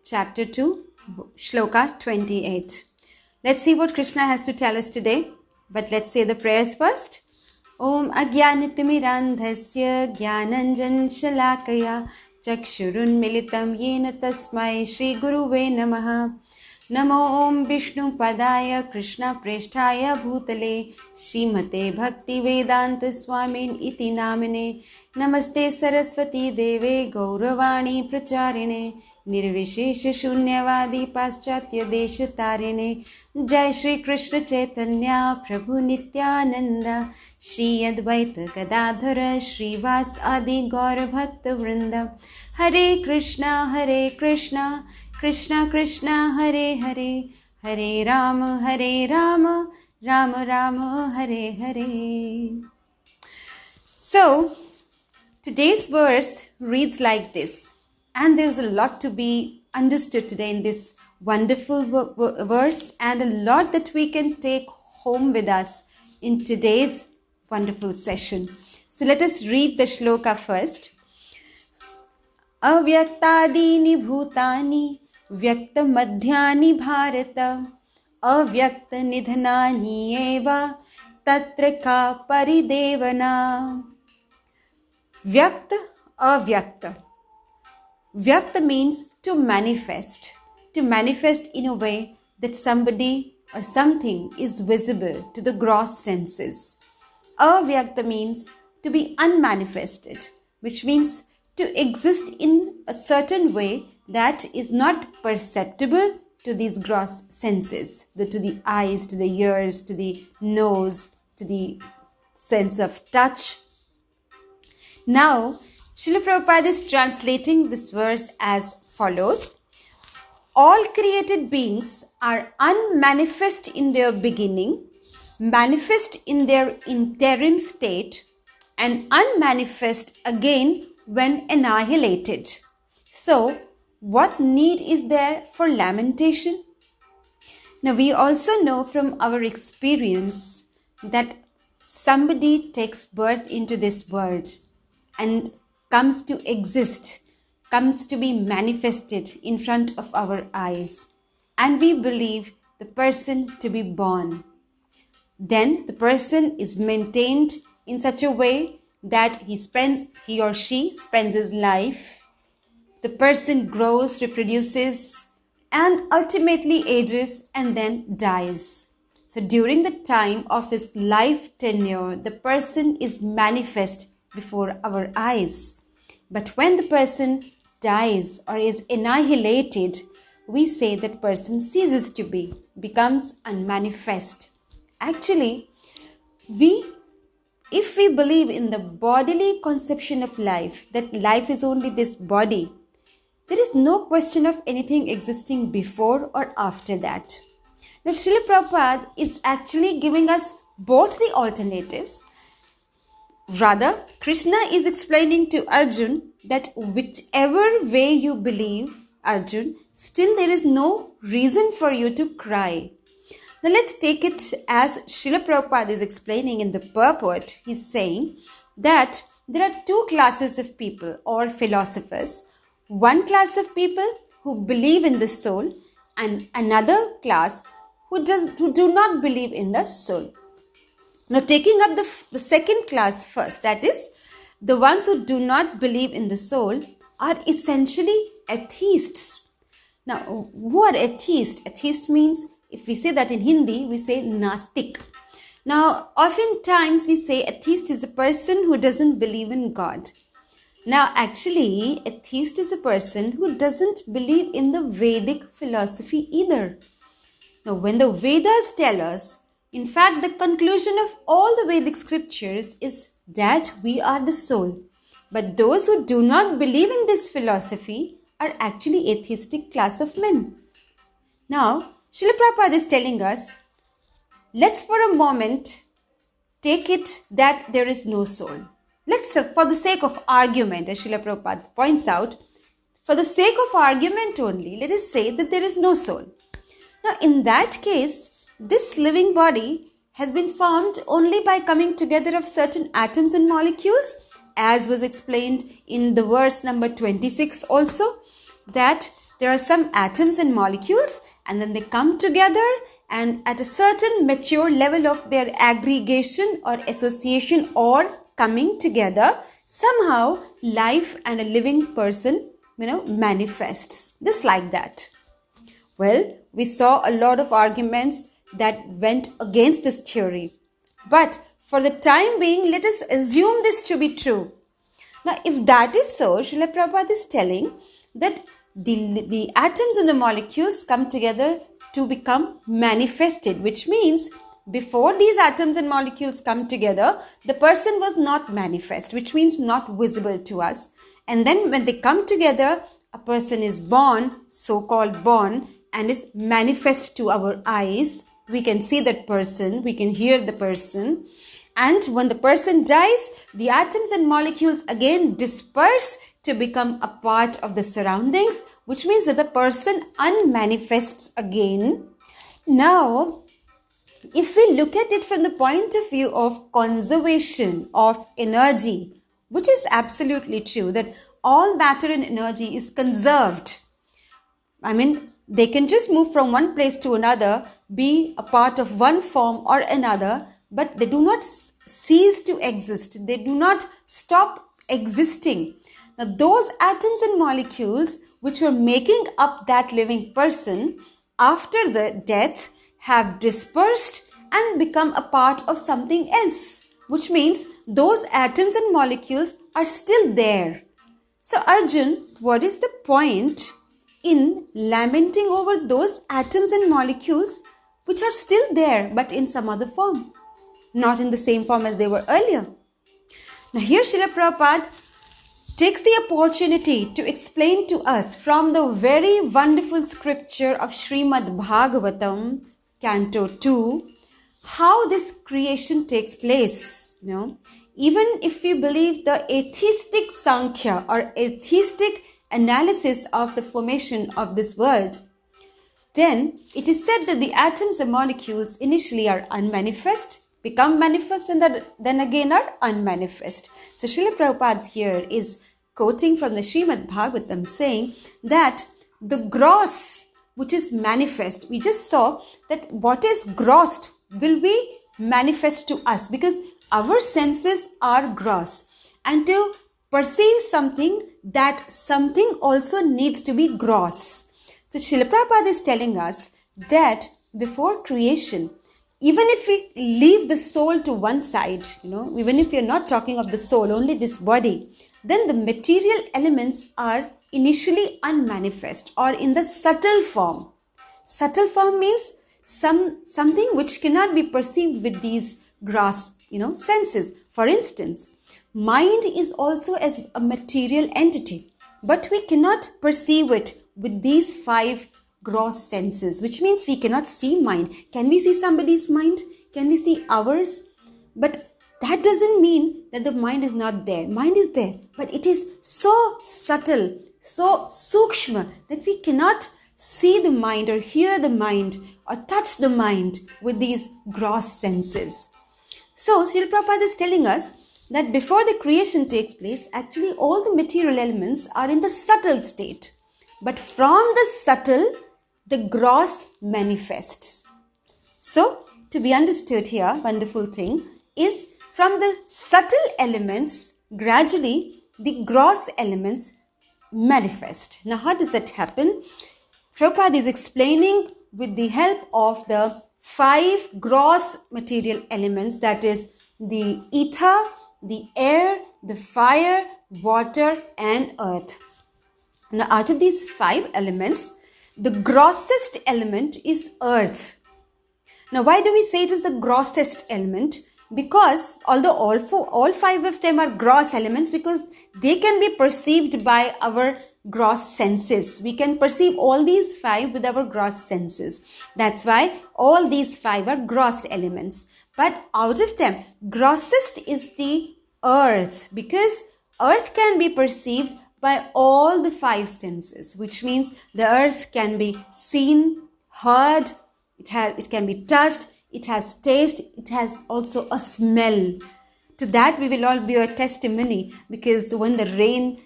Chapter 2, Shloka 28. Let's see what Krishna has to tell us today. But let's say the prayers first. Om Ajnanatimirandhasya Jnananjan Shalakaya Chakshurun Militam Yena Tasmai Shri Guruve Namaha. Namo Om Vishnu Padaya Krishna Presthaya Bhutale Srimate Bhaktivedanta Swamin Iti Namine. Namaste Saraswati Deve Gauravani Pracharine Nirvishesha Shunyavadi Paschatya Desha Tarine. Jai Shri Krishna Chaitanya Prabhu Nityananda Shri Advaita Gadadhara Shrivas Adi Gaura Bhakta Vrinda. Hare Krishna Krishna Krishna Hare Hare Hare Rama Rama Rama Hare Hare. So today's verse reads like this, and there's a lot to be understood today in this wonderful verse, and a lot that we can take home with us in today's wonderful session. So let us read the shloka first. Avyaktadini bhutani vyakta madhyani bharata avyakta nidhanani eva tatra ka paridevana. Vyakta, avyakta. Vyakta means to manifest in a way that somebody or something is visible to the gross senses. Avyakta means to be unmanifested, which means to exist in a certain way that is not perceptible to these gross senses, to the eyes, to the ears, to the nose, to the sense of touch. Now, Srila Prabhupada is translating this verse as follows. All created beings are unmanifest in their beginning, manifest in their interim state, and unmanifest again when annihilated. So, what need is there for lamentation? Now, we also know from our experience that somebody takes birth into this world and comes to exist, comes to be manifested in front of our eyes, and we believe the person to be born. Then the person is maintained in such a way that he or she spends his life. The person grows, reproduces, and ultimately ages and then dies. So during the time of his life tenure, the person is manifest before our eyes. But when the person dies or is annihilated, we say that person ceases to be, becomes unmanifest. Actually, if we believe in the bodily conception of life, that life is only this body, there is no question of anything existing before or after that. Now, Srila Prabhupada is actually giving us both the alternatives. Rather, Krishna is explaining to Arjun that whichever way you believe, Arjun, still there is no reason for you to cry. Now let's take it as Srila Prabhupada is explaining in the purport. He's saying that there are two classes of people or philosophers. One class of people who believe in the soul, and another class who do not believe in the soul. Now, taking up the second class first, that is, the ones who do not believe in the soul are essentially atheists. Now, who are atheists? Atheist means, if we say that in Hindi, we say Nastik. Now, oftentimes we say atheist is a person who doesn't believe in God. Now, actually, atheist is a person who doesn't believe in the Vedic philosophy either. Now, when the Vedas tell us, in fact, the conclusion of all the Vedic scriptures is that we are the soul. But those who do not believe in this philosophy are actually atheistic class of men. Now, Srila Prabhupada is telling us, let's for a moment take it that there is no soul. Let's, for the sake of argument, as Srila Prabhupada points out, for the sake of argument only, let us say that there is no soul. Now, in that case, this living body has been formed only by coming together of certain atoms and molecules, as was explained in the verse number 26 also, that there are some atoms and molecules, and then they come together, and at a certain mature level of their aggregation or association or coming together, somehow life and a living person, manifests. Just like that. Well, we saw a lot of arguments that went against this theory. But for the time being, let us assume this to be true. Now, if that is so, Srila Prabhupada is telling that the atoms and the molecules come together to become manifested, which means before these atoms and molecules come together, the person was not manifest, which means not visible to us. And then when they come together, a person is born, so-called born, and is manifest to our eyes. We can see that person, we can hear the person. And when the person dies, the atoms and molecules again disperse to become a part of the surroundings, which means that the person unmanifests again. Now, if we look at it from the point of view of conservation of energy, which is absolutely true, that all matter and energy is conserved. They can just move from one place to another, be a part of one form or another, but they do not cease to exist. They do not stop existing. Now, those atoms and molecules which were making up that living person after the death have dispersed and become a part of something else, which means those atoms and molecules are still there. So, Arjun, what is the point in lamenting over those atoms and molecules which are still there but in some other form, not in the same form as they were earlier? Now here Srila Prabhupada takes the opportunity to explain to us from the very wonderful scripture of Srimad Bhagavatam, Canto 2, how this creation takes place. Even if we believe the atheistic Sankhya or atheistic analysis of the formation of this world, then it is said that the atoms and molecules initially are unmanifest, become manifest, and then again are unmanifest. So Srila Prabhupada here is quoting from the Srimad Bhagavatam saying that the gross which is manifest, we just saw that what is gross will be manifest to us because our senses are gross, and to perceive something, that something also needs to be gross. So Srila Prabhupada is telling us that before creation, even if we leave the soul to one side, even if we are not talking of the soul, only this body, then the material elements are initially unmanifest or in the subtle form. Subtle form means something which cannot be perceived with these gross, senses. For instance, mind is also as a material entity, but we cannot perceive it with these 5 gross senses, which means we cannot see mind. Can we see somebody's mind? Can we see ours? But that doesn't mean that the mind is not there. Mind is there, but it is so subtle, so sukshma that we cannot see the mind or hear the mind or touch the mind with these gross senses. So Srila Prabhupada is telling us that before the creation takes place, actually all the material elements are in the subtle state. But from the subtle, the gross manifests. So, to be understood here, wonderful thing is from the subtle elements, gradually the gross elements manifest. Now, how does that happen? Prabhupada is explaining with the help of the 5 gross material elements, that is the ether, the air, the fire, water and earth. Now, out of these 5 elements, the grossest element is earth. Now, why do we say it is the grossest element? Because although all 5 of them are gross elements, because they can be perceived by our gross senses. We can perceive all these 5 with our gross senses. That's why all these 5 are gross elements. But out of them, grossest is the earth, because earth can be perceived by all the 5 senses, which means the earth can be seen, heard, it can be touched, it has taste, it has also a smell. To that we will all be a testimony, because when the rain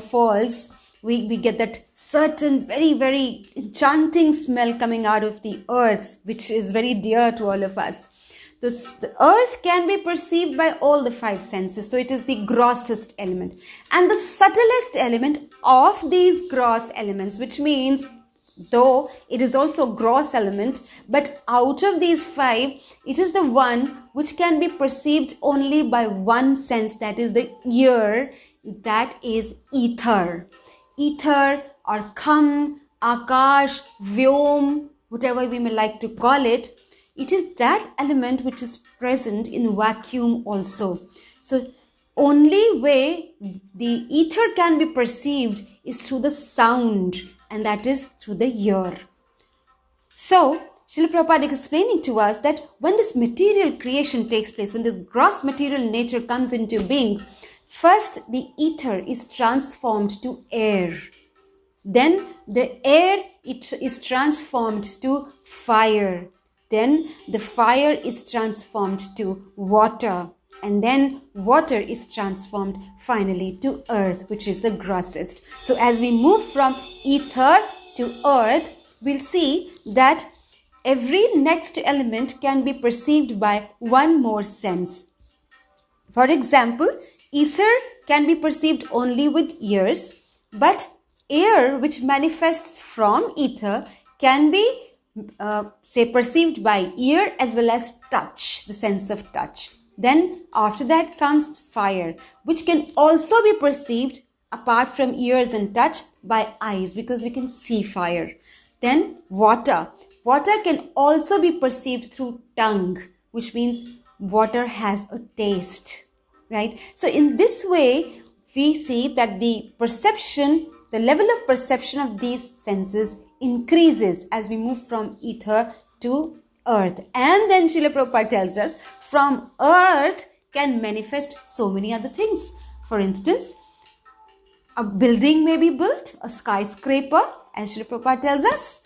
falls we get that certain very, very enchanting smell coming out of the earth, which is very dear to all of us. The earth can be perceived by all the five senses. So it is the grossest element. And the subtlest element of these gross elements, which means though it is also a gross element, but out of these five, it is the one which can be perceived only by one sense, that is the ear, that is ether. Ether or kham, akash, vyom, whatever we may like to call it, it is that element which is present in vacuum also. So only way the ether can be perceived is through the sound, and that is through the ear. So Srila Prabhupada is explaining to us that when this material creation takes place, when this gross material nature comes into being, first the ether is transformed to air. Then the air, it is transformed to fire. Then the fire is transformed to water. And then water is transformed finally to earth, which is the grossest. So as we move from ether to earth, we'll see that every next element can be perceived by one more sense. For example, ether can be perceived only with ears, but air, which manifests from ether, can be perceived by ear as well as touch, the sense of touch. Then after that comes fire, which can also be perceived apart from ears and touch by eyes, because we can see fire. Then water. Water can also be perceived through tongue, which means water has a taste, right? So in this way, we see that the perception, the level of perception of these senses increases as we move from ether to earth. And then Srila Prabhupada tells us, from earth can manifest so many other things. For instance, a building may be built, a skyscraper, as Srila Prabhupada tells us.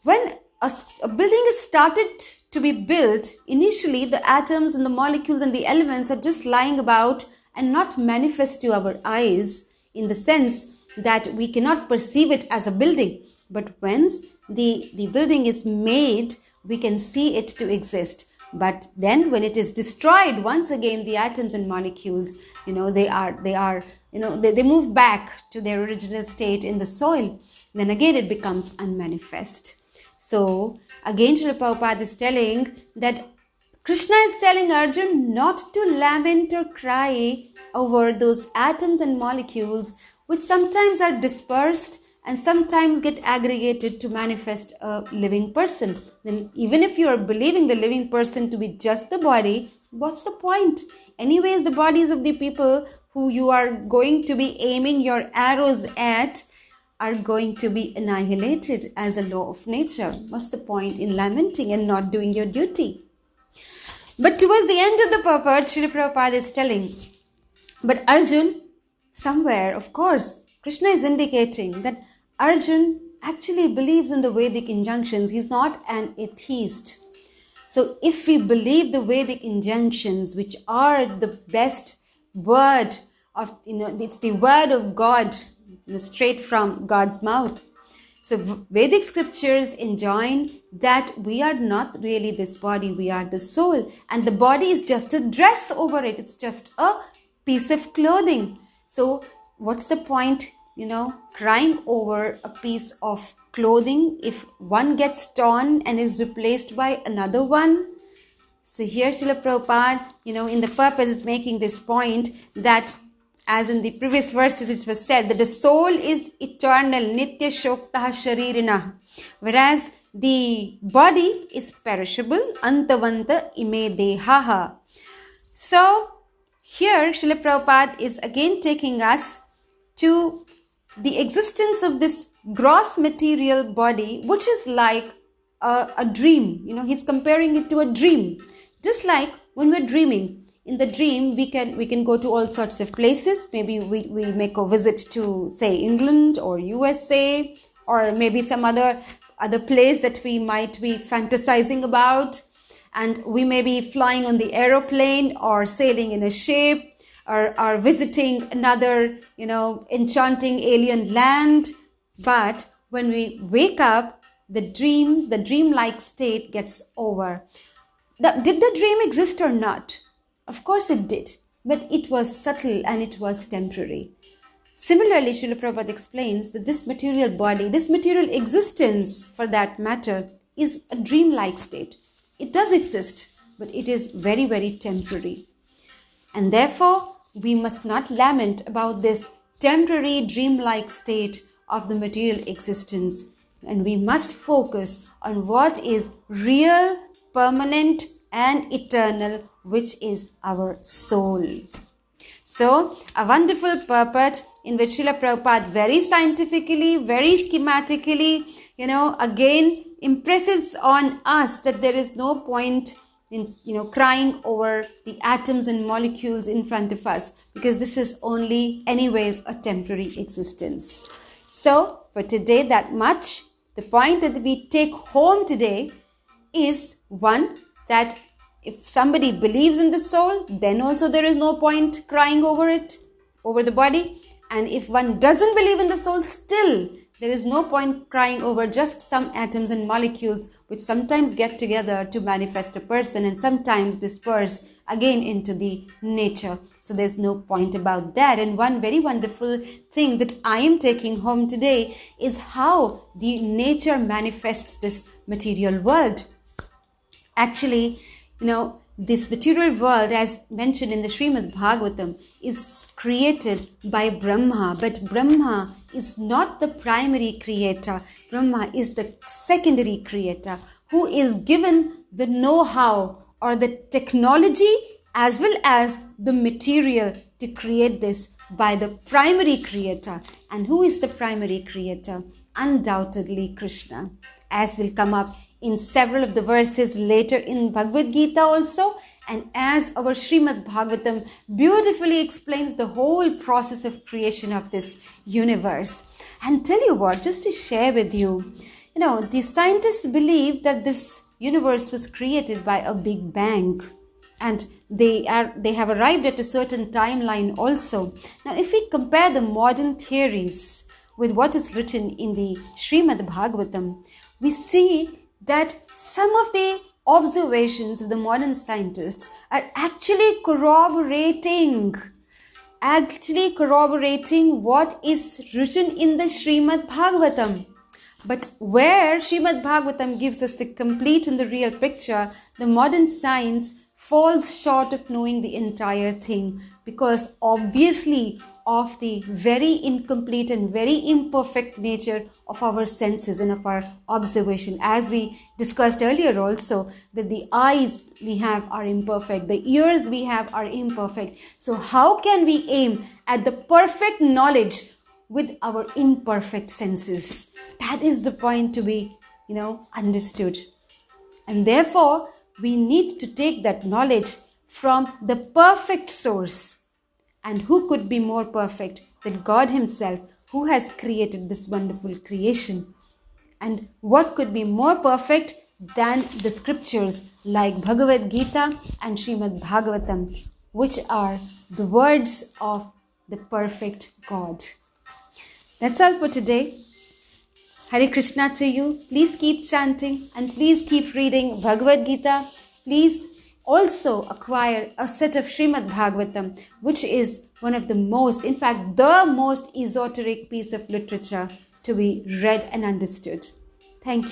When a building is started to be built, initially the atoms and the molecules and the elements are just lying about and not manifest to our eyes, in the sense that we cannot perceive it as a building. But once the building is made, we can see it to exist. But then when it is destroyed, once again the atoms and molecules, they move back to their original state in the soil. Then again it becomes unmanifest. So again Srila Prabhupada is telling that Krishna is telling Arjun not to lament or cry over those atoms and molecules which sometimes are dispersed and sometimes get aggregated to manifest a living person. Then even if you are believing the living person to be just the body, what's the point? Anyways, the bodies of the people who you are going to be aiming your arrows at are going to be annihilated as a law of nature. What's the point in lamenting and not doing your duty? But towards the end of the purport, Srila Prabhupada is telling, but Arjun, somewhere, of course, Krishna is indicating that Arjun actually believes in the Vedic injunctions. He's not an atheist. So if we believe the Vedic injunctions, which are the best word of, it's the word of God, straight from God's mouth. So Vedic scriptures enjoin that we are not really this body, we are the soul. And the body is just a dress over it. It's just a piece of clothing. So what's the point, crying over a piece of clothing if one gets torn and is replaced by another one? So here Srila Prabhupada, in the purpose is making this point that as in the previous verses it was said that the soul is eternal, nitya shoktah sharirina, whereas the body is perishable, antavanta ime dehaha. So here Srila Prabhupada is again taking us to the existence of this gross material body, which is like a dream. He's comparing it to a dream. Just like when we're dreaming, in the dream we can go to all sorts of places. Maybe we make a visit to, say, England or USA, or maybe some other place that we might be fantasizing about. And we may be flying on the aeroplane or sailing in a ship, or visiting another, enchanting alien land. But when we wake up, the dreamlike state gets over. Did the dream exist or not? Of course it did, but it was subtle and it was temporary. Similarly, Srila Prabhupada explains that this material body, this material existence for that matter, is a dreamlike state. It does exist, but it is very, very temporary. And therefore, we must not lament about this temporary dreamlike state of the material existence. And we must focus on what is real, permanent, and eternal, which is our soul. So, a wonderful purport in which Srila Prabhupada very scientifically, very schematically, again impresses on us that there is no point in, crying over the atoms and molecules in front of us, because this is only anyways a temporary existence. So, for today that much, the point that we take home today is one, that if somebody believes in the soul, then also there is no point crying over it, over the body. And if one doesn't believe in the soul, still there is no point crying over just some atoms and molecules which sometimes get together to manifest a person and sometimes disperse again into the nature. So there's no point about that. And one very wonderful thing that I am taking home today is how the nature manifests this material world. Actually, this material world, as mentioned in the Srimad Bhagavatam, is created by Brahma. But Brahma is not the primary creator. Brahma is the secondary creator who is given the know-how or the technology as well as the material to create this by the primary creator. And who is the primary creator? Undoubtedly Krishna, as will come up in several of the verses later in Bhagavad Gita also, and as our Srimad Bhagavatam beautifully explains the whole process of creation of this universe. And tell you what, just to share with you, the scientists believe that this universe was created by a big bang, and they have arrived at a certain timeline also. Now, if we compare the modern theories with what is written in the Srimad Bhagavatam, we see that some of the observations of the modern scientists are actually corroborating what is written in the Srimad Bhagavatam. But where Srimad Bhagavatam gives us the complete and the real picture, the modern science falls short of knowing the entire thing, because obviously of the very incomplete and very imperfect nature of our senses and of our observation. As we discussed earlier also, that the eyes we have are imperfect, the ears we have are imperfect. So how can we aim at the perfect knowledge with our imperfect senses? That is the point to be, understood. And therefore, we need to take that knowledge from the perfect source. And who could be more perfect than God Himself, who has created this wonderful creation? And what could be more perfect than the scriptures like Bhagavad Gita and Srimad Bhagavatam, which are the words of the perfect God. That's all for today. Hare Krishna to you. Please keep chanting and please keep reading Bhagavad Gita. Please also acquire a set of Srimad Bhagavatam, which is one of the most, in fact, the most esoteric piece of literature to be read and understood. Thank you.